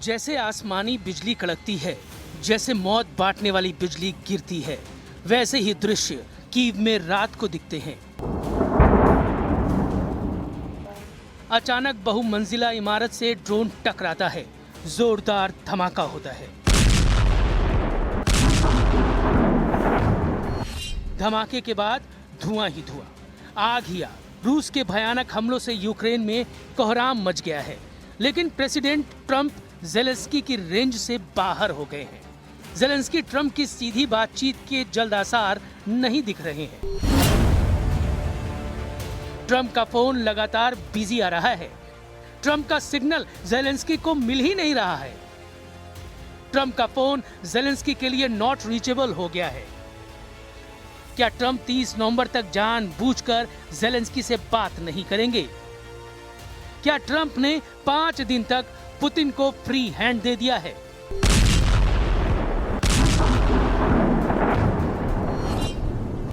जैसे आसमानी बिजली कड़कती है, जैसे मौत बांटने वाली बिजली गिरती है, वैसे ही दृश्य कीव में रात को दिखते हैं। अचानक बहुमंजिला इमारत से ड्रोन टकराता है, जोरदार धमाका होता है। धमाके के बाद धुआं ही धुआं, आग ही आग। रूस के भयानक हमलों से यूक्रेन में कोहराम मच गया है, लेकिन प्रेसिडेंट ट्रंप ज़ेलेंस्की की रेंज से बाहर हो गए हैं। ज़ेलेंस्की ट्रंप की सीधी बातचीत के जल्द आसार नहीं दिख रहे हैं। ट्रंप का फोन लगातार बिजी आ रहा है। ट्रंप का सिग्नल ज़ेलेंस्की को मिल ही नहीं रहा है। ट्रंप का फोन ज़ेलेंस्की के लिए नॉट रीचेबल हो गया है। क्या ट्रंप 30 नवंबर तक जानबूझकर ज़ेलेंस्की से बात नहीं करेंगे? क्या ट्रंप ने 5 दिन तक पुतिन को फ्री हैंड दे दिया है?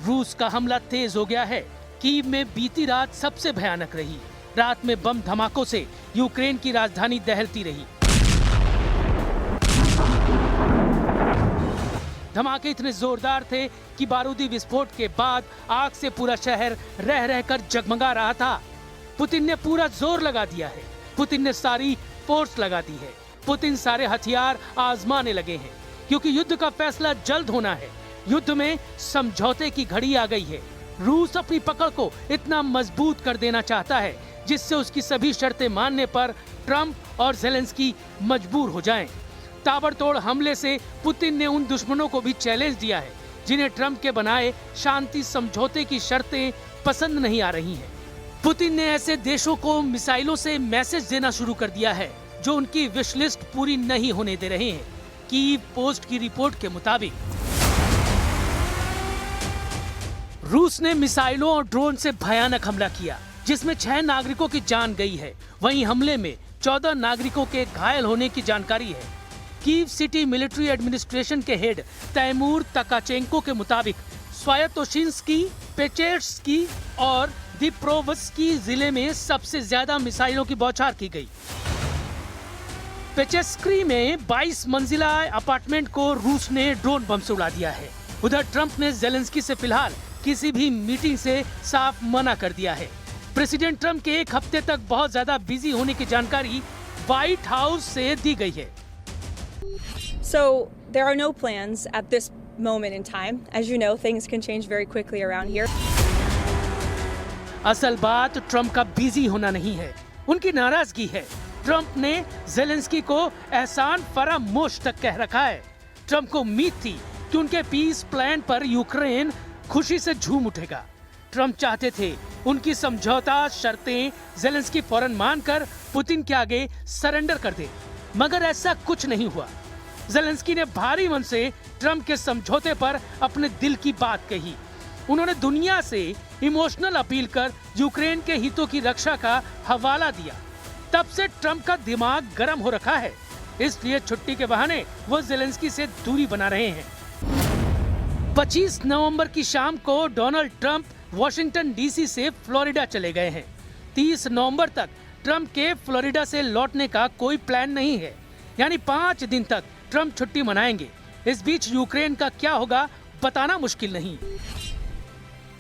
रूस का हमला तेज हो गया है। कीव में बीती रात सबसे भयानक रही। रात में बम धमाकों से यूक्रेन की राजधानी दहलती रही। धमाके इतने जोरदार थे कि बारूदी विस्फोट के बाद आग से पूरा शहर रह रहकर जगमगा रहा था। पुतिन ने पूरा जोर लगा दिया है। पुतिन ने सारी फोर्स लगा दी है। पुतिन सारे हथियार आजमाने लगे हैं, क्योंकि युद्ध का फैसला जल्द होना है। युद्ध में समझौते की घड़ी आ गई है। रूस अपनी पकड़ को इतना मजबूत कर देना चाहता है जिससे उसकी सभी शर्तें मानने पर ट्रंप और ज़ेलेंस्की मजबूर हो जाएं। ताबड़तोड़ हमले से पुतिन ने उन दुश्मनों को भी चैलेंज दिया है जिन्हें ट्रंप के बनाए शांति समझौते की शर्तें पसंद नहीं आ रही हैं। पुतिन ने ऐसे देशों को मिसाइलों से मैसेज देना शुरू कर दिया है जो उनकी विश लिस्ट पूरी नहीं होने दे रहे हैं। कीव पोस्ट की रिपोर्ट के मुताबिक रूस ने मिसाइलों और ड्रोन से भयानक हमला किया, जिसमें 6 नागरिकों की जान गई है। वहीं हमले में 14 नागरिकों के घायल होने की जानकारी है। कीव सिटी मिलिट्री एडमिनिस्ट्रेशन के हेड तैमूर तकाचेंको के मुताबिक स्वायतोशिंस्की, पेचेर्स्की और दिप्रोवस्की जिले में सबसे ज्यादा मिसाइलों की बौछार की गई। पेचेस्क्री में 22 मंजिला अपार्टमेंट को रूस ने ड्रोन बम से उड़ा दिया है। उधर ट्रंप ने ज़ेलेंस्की से फिलहाल किसी भी मीटिंग से साफ मना कर दिया है। प्रेसिडेंट ट्रंप के एक हफ्ते तक बहुत ज्यादा बिजी होने की जानकारी व्हाइट हाउस से दी गई है। So there are no plans at this moment in time. As you know, things can change very quickly around here. असल बात ट्रंप का बिजी होना नहीं है, उनकी नाराजगी है। ट्रंप ने ज़ेलेंस्की को एहसान फरामोश तक कह रखा है। ट्रंप को उम्मीद थी कि उनके पीस प्लान पर यूक्रेन खुशी से झूम उठेगा। ट्रंप चाहते थे उनकी समझौता शर्तें ज़ेलेंस्की फौरन मानकर पुतिन के आगे सरेंडर कर दे, मगर ऐसा कुछ नहीं हुआ। ज़ेलेंस्की ने भारी मन से ट्रंप के समझौते पर अपने दिल की बात कही। उन्होंने दुनिया से इमोशनल अपील कर यूक्रेन के हितों की रक्षा का हवाला दिया। तब से ट्रंप का दिमाग गर्म हो रखा है, इसलिए छुट्टी के बहाने वो ज़ेलेंस्की से दूरी बना रहे हैं। 25 नवंबर की शाम को डोनाल्ड ट्रंप वॉशिंगटन डीसी से फ्लोरिडा चले गए हैं। 30 नवंबर तक ट्रंप के फ्लोरिडा से लौटने का कोई प्लान नहीं है, यानी 5 दिन तक ट्रंप छुट्टी मनाएंगे। इस बीच यूक्रेन का क्या होगा बताना मुश्किल नहीं।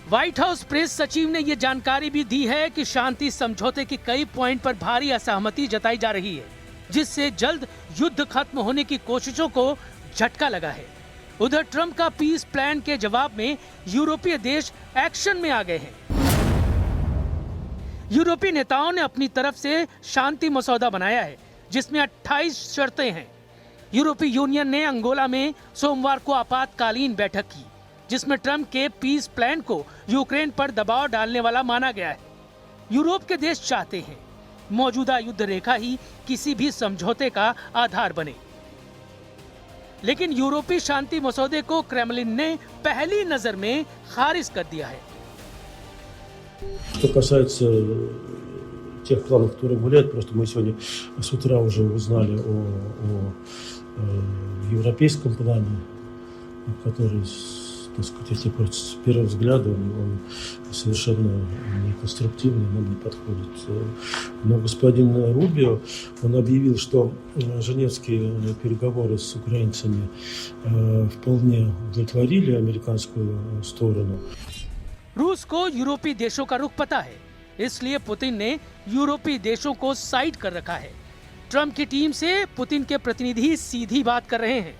व्हाइट हाउस प्रेस सचिव ने यह जानकारी भी दी है कि शांति समझौते के कई पॉइंट पर भारी असहमति जताई जा रही है, जिससे जल्द युद्ध खत्म होने की कोशिशों को झटका लगा है। उधर ट्रंप का पीस प्लान के जवाब में यूरोपीय देश एक्शन में आ गए हैं। यूरोपीय नेताओं ने अपनी तरफ से शांति मसौदा बनाया है, जिसमें 28 शर्तें हैं। यूरोपीय यूनियन ने अंगोला में सोमवार को आपातकालीन बैठक की, जिसमें ट्रंप के पीस प्लान को यूक्रेन पर दबाव डालने वाला माना गया है। यूरोप के देश चाहते हैं मौजूदा युद्ध रेखा ही किसी भी समझौते का आधार बने, लेकिन यूरोपीय शांति मसौदे को क्रेमलिन ने पहली नजर में खारिज कर दिया है। Что касается тех планов, которые гуляют, просто мы сегодня с утра уже узнали о европейском плане, который так сказать, если просто с первого взгляда он совершенно неконструктивный, нам не подходит. Но господин Рубио, он объявил, что женевские переговоры с украинцами вполне удовлетворили американскую сторону. रूस को यूरोपीय देशों का रुख पता है, इसलिए पुतिन ने यूरोपीय देशों को साइड कर रखा है। ट्रंप की टीम से पुतिन के प्रतिनिधि सीधी बात कर रहे हैं।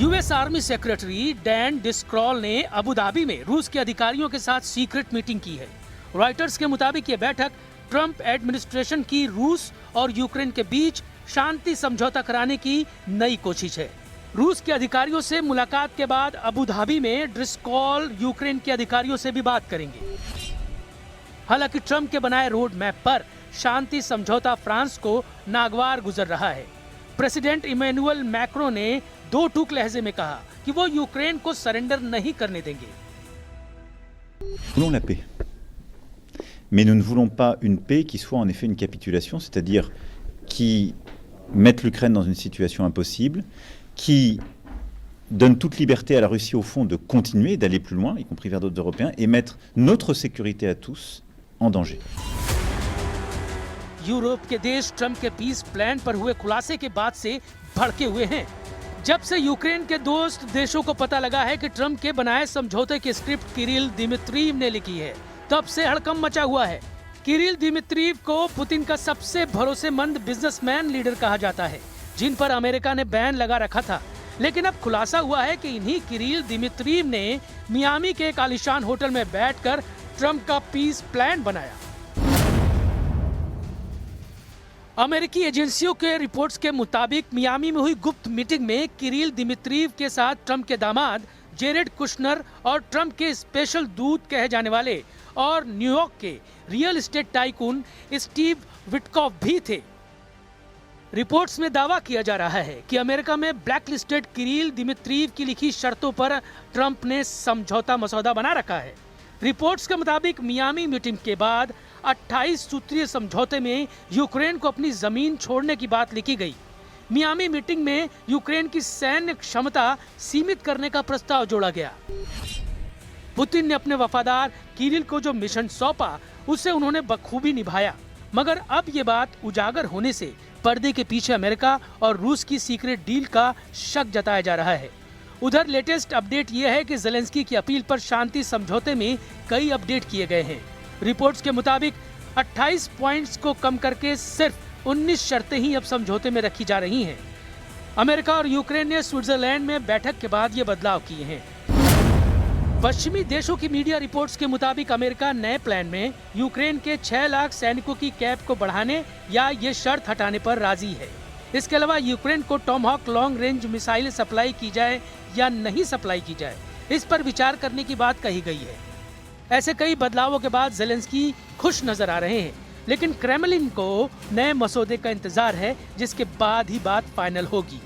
यूएस आर्मी सेक्रेटरी डैन डिस्क्रॉल ने अबू धाबी में रूस के अधिकारियों के साथ सीक्रेट मीटिंग की है। रॉयटर्स के मुताबिक ये बैठक ट्रंप एडमिनिस्ट्रेशन की रूस और यूक्रेन के बीच शांति समझौता कराने की नई कोशिश है। रूस के अधिकारियों से मुलाकात के बाद अबू धाबी में डिस्क्रॉल यूक्रेन के अधिकारियों से भी बात करेंगे। हालांकि ट्रंप के बनाए रोड मैप पर शांति समझौता फ्रांस को नागवार गुजर रहा है। प्रेसिडेंट इमैनुअल मैक्रों ने दो टूक लहजे में कहा कि वो यूक्रेन को सरेंडर नहीं करने देंगे। Voulons la paix. Mais nous ne voulons pas une paix qui soit en effet une capitulation, c'est-à-dire qui mette l'Ukraine dans une situation impossible, qui donne toute liberté à la Russie au fond de continuer, d'aller plus loin, y compris vers d'autres Européens, et mettre notre sécurité à tous en danger. Europe के देश Trump के piece plan पर हुए खुलासे के बाद से भड़के हुए हैं। जब से यूक्रेन के दोस्त देशों को पता लगा है कि ट्रंप के बनाए समझौते की स्क्रिप्ट किरिल दिमित्रीव ने लिखी है, तब से हड़कंप मचा हुआ है। किरिल दिमित्रीव को पुतिन का सबसे भरोसेमंद बिजनेसमैन लीडर कहा जाता है, जिन पर अमेरिका ने बैन लगा रखा था। लेकिन अब खुलासा हुआ है कि इन्हीं किरिल दिमित्रीव ने मियामी के एक आलीशान होटल में बैठकर ट्रंप का पीस प्लान बनाया। अमेरिकी एजेंसियों के रिपोर्ट्स के मुताबिक मियामी में हुई गुप्त मीटिंग में किरिल दिमित्रीव के साथ ट्रंप के दामाद जेरेड कुशनर और ट्रंप के स्पेशल दूत कहे जाने वाले और न्यूयॉर्क के real estate tycoon Steve Witkoff भी थे। रिपोर्ट्स में दावा किया जा रहा है कि अमेरिका में ब्लैकलिस्टेड किरिल दिमित्रीव की लिखी शर्तों पर ट्रंप ने समझौता मसौदा बना रखा है। रिपोर्ट्स के मुताबिक मियामी मीटिंग के बाद 28 सूत्रीय समझौते में यूक्रेन को अपनी जमीन छोड़ने की बात लिखी गई। मियामी मीटिंग में यूक्रेन की सैन्य क्षमता सीमित करने का प्रस्ताव जोड़ा गया। पुतिन ने अपने वफादार किरिल को जो मिशन सौंपा, उसे उन्होंने बखूबी निभाया। मगर अब ये बात उजागर होने से पर्दे के पीछे अमेरिका और रूस की सीक्रेट डील का शक जताया जा रहा है। उधर लेटेस्ट अपडेट ये है कि ज़ेलेंस्की की अपील पर शांति समझौते में कई अपडेट किए गए हैं। रिपोर्ट्स के मुताबिक 28 पॉइंट्स को कम करके सिर्फ 19 शर्तें ही अब समझौते में रखी जा रही हैं। अमेरिका और यूक्रेन ने स्विट्जरलैंड में बैठक के बाद ये बदलाव किए हैं। पश्चिमी देशों की मीडिया रिपोर्ट्स के मुताबिक अमेरिका नए प्लान में यूक्रेन के 6 लाख सैनिकों की कैप को बढ़ाने या ये शर्त हटाने पर राजी है। इसके अलावा यूक्रेन को Tomahawk long range missile supply की जाए या नहीं सप्लाई की जाए, इस पर विचार करने की बात कही गई है। ऐसे कई बदलावों के बाद ज़ेलेंस्की खुश नजर आ रहे हैं, लेकिन क्रेमलिन को नए मसौदे का इंतजार है, जिसके बाद ही बात फाइनल होगी।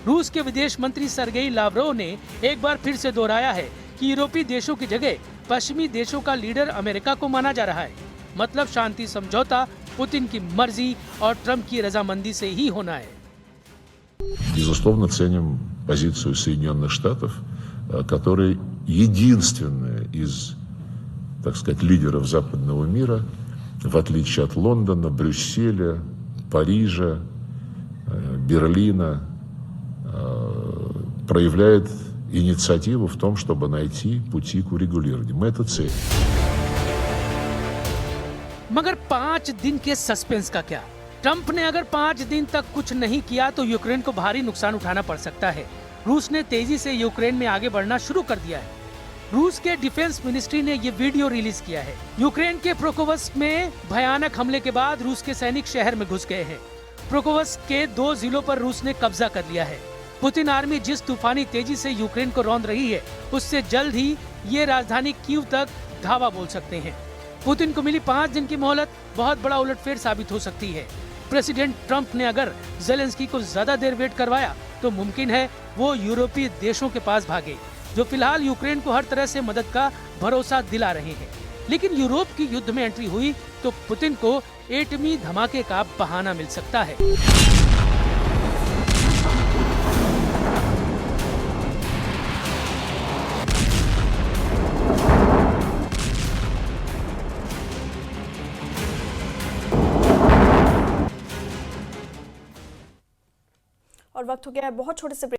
रूस के विदेश मंत्री सर्गेई लावरोव ने एक बार फिर से दोहराया है कि यूरोपीय देशों की जगह पश्चिमी देशों का लीडर अमेरिका को माना जा रहा है। मतलब शांति समझौता पुतिन की मर्जी और ट्रंप की रजामंदी से ही होना है। Безусловно, ценим позицию Соединенных Штатов, которые единственные из, так сказать, лидеров западного мира, в отличие от Лондона, Брюсселя, Парижа, Берлина, проявляет инициативу в том, чтобы найти пути к урегулированию. Мы это ценим. मगर 5 दिन के सस्पेंस का क्या? ट्रंप ने अगर 5 दिन तक कुछ नहीं किया तो यूक्रेन को भारी नुकसान उठाना पड़ सकता है। रूस ने तेजी से यूक्रेन में आगे बढ़ना शुरू कर दिया है। रूस के डिफेंस मिनिस्ट्री ने ये वीडियो रिलीज किया है। यूक्रेन के प्रोकोवस्क में भयानक हमले के बाद रूस के सैनिक शहर में घुस गए हैं। प्रोकोवस्क के 2 जिलों पर रूस ने कब्जा कर लिया है। पुतिन आर्मी जिस तूफानी तेजी से यूक्रेन को रौंद रही है, उससे जल्द ही ये राजधानी कीव तक धावा बोल सकते हैं। पुतिन को मिली 5 दिन की मोहलत बहुत बड़ा उलटफेर साबित हो सकती है। प्रेसिडेंट ट्रंप ने अगर ज़ेलेंस्की को ज्यादा देर वेट करवाया तो मुमकिन है वो यूरोपीय देशों के पास भागे, जो फिलहाल यूक्रेन को हर तरह से मदद का भरोसा दिला रहे हैं। लेकिन यूरोप की युद्ध में एंट्री हुई तो पुतिन को एटमी धमाके का बहाना मिल सकता है। और वक्त हो गया है बहुत छोटे से